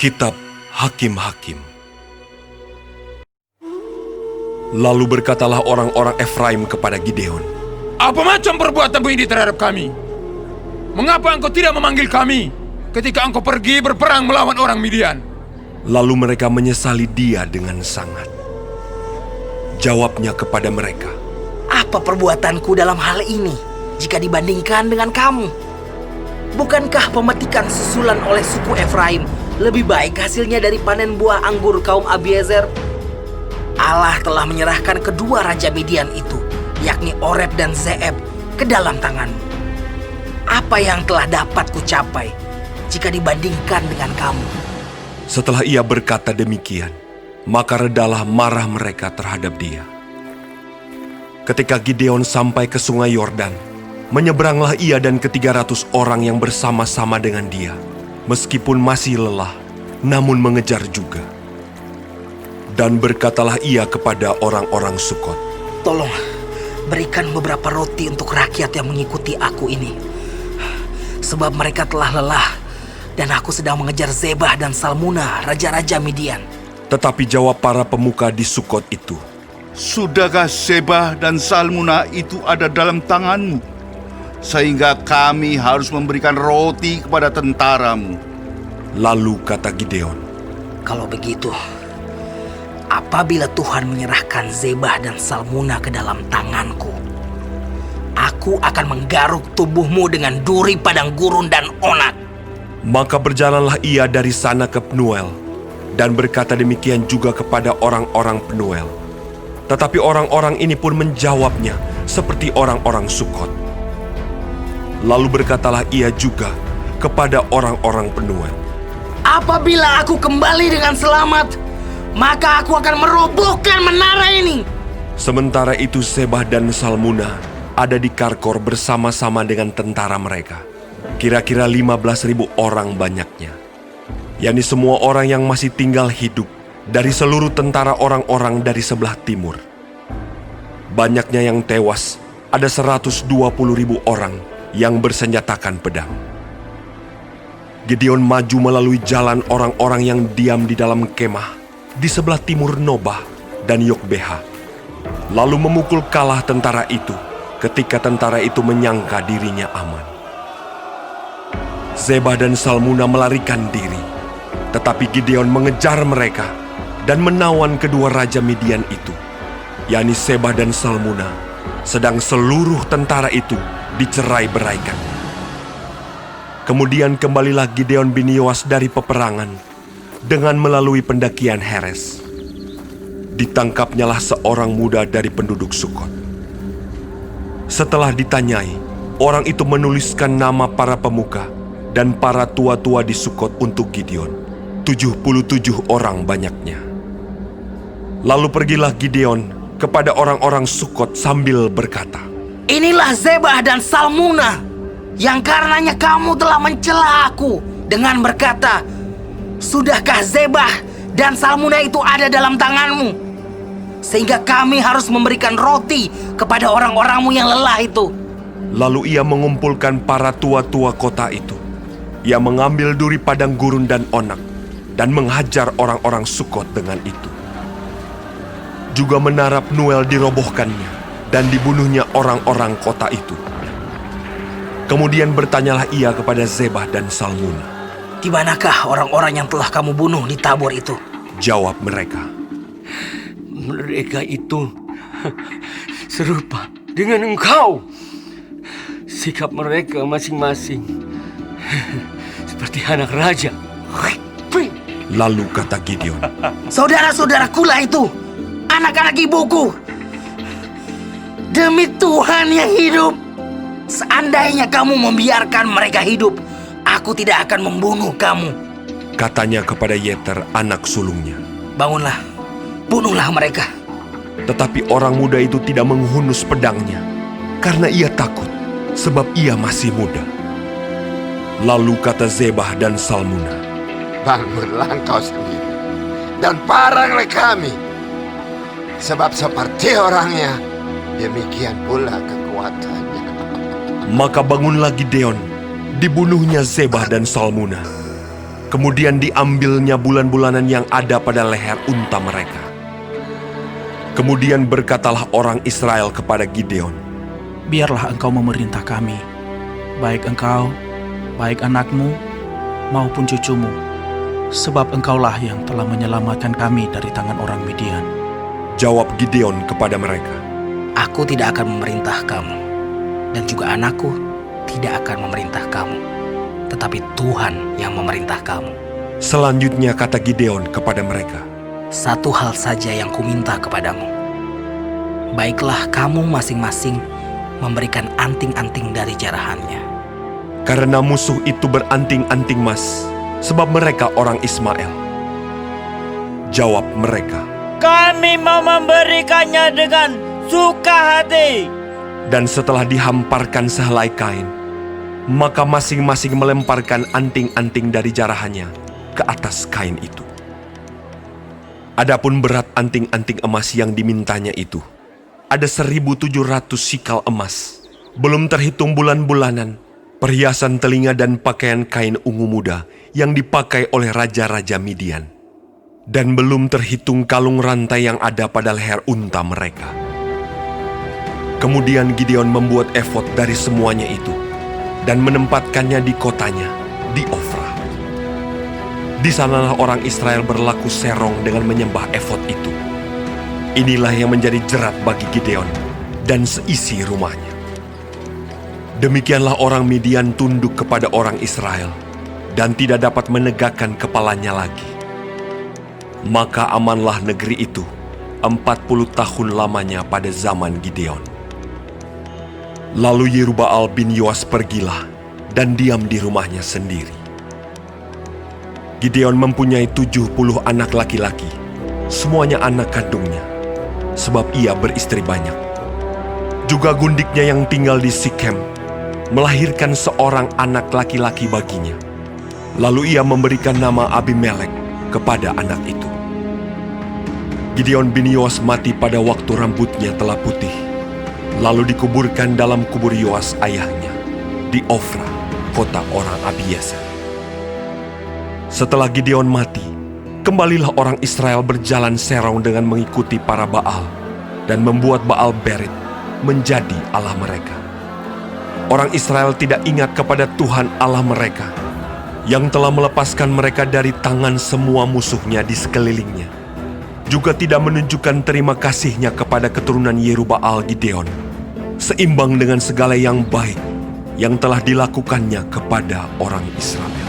Kitab Hakim-Hakim. Lalu berkatalah orang-orang Efraim kepada Gideon, "Apa macam perbuatanmu ini terhadap kami? Mengapa engkau tidak memanggil kami ketika engkau pergi berperang melawan orang Midian?" Lalu mereka menyesali dia dengan sangat. Jawabnya kepada mereka, Apa perbuatanku dalam hal ini jika dibandingkan dengan kamu? Bukankah pemetikan susulan oleh suku Efraim lebih baik hasilnya dari panen buah anggur kaum Abiezer? Allah telah menyerahkan kedua raja Midian itu, yakni Oreb dan Zeeb, ke dalam tanganmu. Apa yang telah dapat kucapai jika dibandingkan dengan kamu? setelah ia berkata demikian, maka redalah marah mereka terhadap dia. Ketika Gideon sampai ke sungai Yordan, menyeberanglah ia dan ke-300 orang yang bersama-sama dengan dia, meskipun masih lelah, namun mengejar juga. Dan berkatalah ia kepada orang-orang Sukot, Tolong, berikan beberapa roti untuk rakyat yang mengikuti aku ini. Sebab mereka telah lelah, dan aku sedang mengejar Zebah dan Salmuna, raja-raja Midian. Tetapi jawab para pemuka di Sukot itu, Sudahkah Zebah dan Salmuna itu ada dalam tanganmu, sehingga kami harus memberikan roti kepada tentaramu? Lalu kata Gideon, Kalau begitu, apabila Tuhan menyerahkan Zebah dan Salmuna ke dalam tanganku, aku akan menggaruk tubuhmu dengan duri padang gurun dan onak. Maka berjalanlah ia dari sana ke Penuel, dan berkata demikian juga kepada orang-orang Penuel. Tetapi orang-orang ini pun menjawabnya seperti orang-orang Sukot. Lalu berkatalah ia juga kepada orang-orang Penuel, Apabila aku kembali dengan selamat, maka aku akan merobohkan menara ini. sementara itu Zebah dan Salmuna ada di Karkor bersama-sama dengan tentara mereka. Kira-kira 15.000 orang banyaknya, yakni semua orang yang masih tinggal hidup dari seluruh tentara orang-orang dari sebelah timur. Banyaknya yang tewas, ada 120.000 orang yang bersenjatakan pedang. Gideon maju melalui jalan orang-orang yang diam di dalam kemah di sebelah timur Nobah dan Yokbeha, lalu memukul kalah tentara itu ketika tentara itu menyangka dirinya aman. Zebah dan Salmuna melarikan diri, tetapi Gideon mengejar mereka dan menawan kedua raja Midian itu, yakni Zebah dan Salmuna, sedang seluruh tentara itu dicerai-beraikan. Kemudian kembalilah Gideon bin Yoas dari peperangan dengan melalui pendakian Heres. Ditangkapnyalah seorang muda dari penduduk Sukot. Setelah ditanyai, orang itu menuliskan nama para pemuka dan para tua-tua di Sukot untuk Gideon, 77 orang banyaknya. Lalu pergilah Gideon kepada orang-orang Sukot sambil berkata, Inilah Zebah dan Salmuna, yang karenanya kamu telah mencela aku dengan berkata, Sudahkah Zebah dan Salmuna itu ada dalam tanganmu, sehingga kami harus memberikan roti kepada orang-orangmu yang lelah itu? Lalu ia mengumpulkan para tua-tua kota itu. Ia mengambil duri padang gurun dan onak dan menghajar orang-orang Sukot dengan itu. Juga menara Penuel dirobohkannya dan dibunuhnya orang-orang kota itu. Kemudian bertanyalah ia kepada Zebah dan Salmuna, Di manakah orang-orang yang telah kamu bunuh di Tabor itu? Jawab mereka, Mereka itu serupa dengan engkau. Sikap mereka masing-masing seperti anak raja. Lalu kata Gideon, Saudara-saudarakulah itu, anak-anak ibuku. Demi Tuhan yang hidup, seandainya kamu membiarkan mereka hidup, aku tidak akan membunuh kamu. katanya kepada Yeter anak sulungnya. Bangunlah, bunuhlah mereka. Tetapi orang muda itu tidak menghunus pedangnya, karena ia takut, sebab ia masih muda. Lalu kata Zebah dan Salmuna, Bangunlah engkau sendiri dan paranglah kami, sebab seperti orangnya, demikian pula kekuatannya. Maka bangunlah Gideon, dibunuhnya Zebah dan Salmuna. Kemudian diambilnya bulan-bulanan yang ada pada leher unta mereka. Kemudian berkatalah orang Israel kepada Gideon, biarlah engkau memerintah kami, baik engkau, baik anakmu, maupun cucumu, sebab engkaulah yang telah menyelamatkan kami dari tangan orang Midian. Jawab Gideon kepada mereka, Aku tidak akan memerintah kamu, dan juga anakku tidak akan memerintah kamu, tetapi Tuhan yang memerintah kamu. Selanjutnya kata Gideon kepada mereka, Satu hal saja yang kuminta kepadamu. Baiklah kamu masing-masing memberikan anting-anting dari jarahannya. karena musuh itu beranting-anting emas, sebab mereka orang Ismail. Jawab mereka, Kami mau memberikannya dengan suka hati. dan setelah dihamparkan sehelai kain, maka masing-masing melemparkan anting-anting dari jarahannya ke atas kain itu. Adapun berat anting-anting emas yang dimintanya itu, ada 1.700 sikal emas, belum terhitung bulan-bulanan, perhiasan telinga dan pakaian kain ungu muda yang dipakai oleh raja-raja Midian. Dan belum terhitung kalung rantai yang ada pada leher unta mereka. Kemudian Gideon membuat efod dari semuanya itu dan menempatkannya di kotanya, di Ofra. Di sanalah orang Israel berlaku serong dengan menyembah efod itu. Inilah yang menjadi jerat bagi Gideon dan seisi rumahnya. Demikianlah orang Midian tunduk kepada orang Israel dan tidak dapat menegakkan kepalanya lagi. Maka amanlah negeri itu 40 tahun lamanya pada zaman Gideon. Lalu Yerubbaal bin Yoas pergilah dan diam di rumahnya sendiri. Gideon mempunyai 70 anak laki-laki, semuanya anak kandungnya, sebab ia beristri banyak. Juga gundiknya yang tinggal di Sikhem melahirkan seorang anak laki-laki baginya. Lalu ia memberikan nama Abimelek kepada anak itu. Gideon bin Yoas mati pada waktu rambutnya telah putih, lalu dikuburkan dalam kubur Yoas ayahnya di Ofra, kota orang Abiezer. Setelah Gideon mati, kembalilah orang Israel berjalan serong dengan mengikuti para Baal dan membuat Baal Berit menjadi Allah mereka. Orang Israel tidak ingat kepada Tuhan Allah mereka yang telah melepaskan mereka dari tangan semua musuhnya di sekelilingnya. Juga tidak menunjukkan terima kasihnya kepada keturunan Yerubbaal Gideon, seimbang dengan segala yang baik yang telah dilakukannya kepada orang Israel.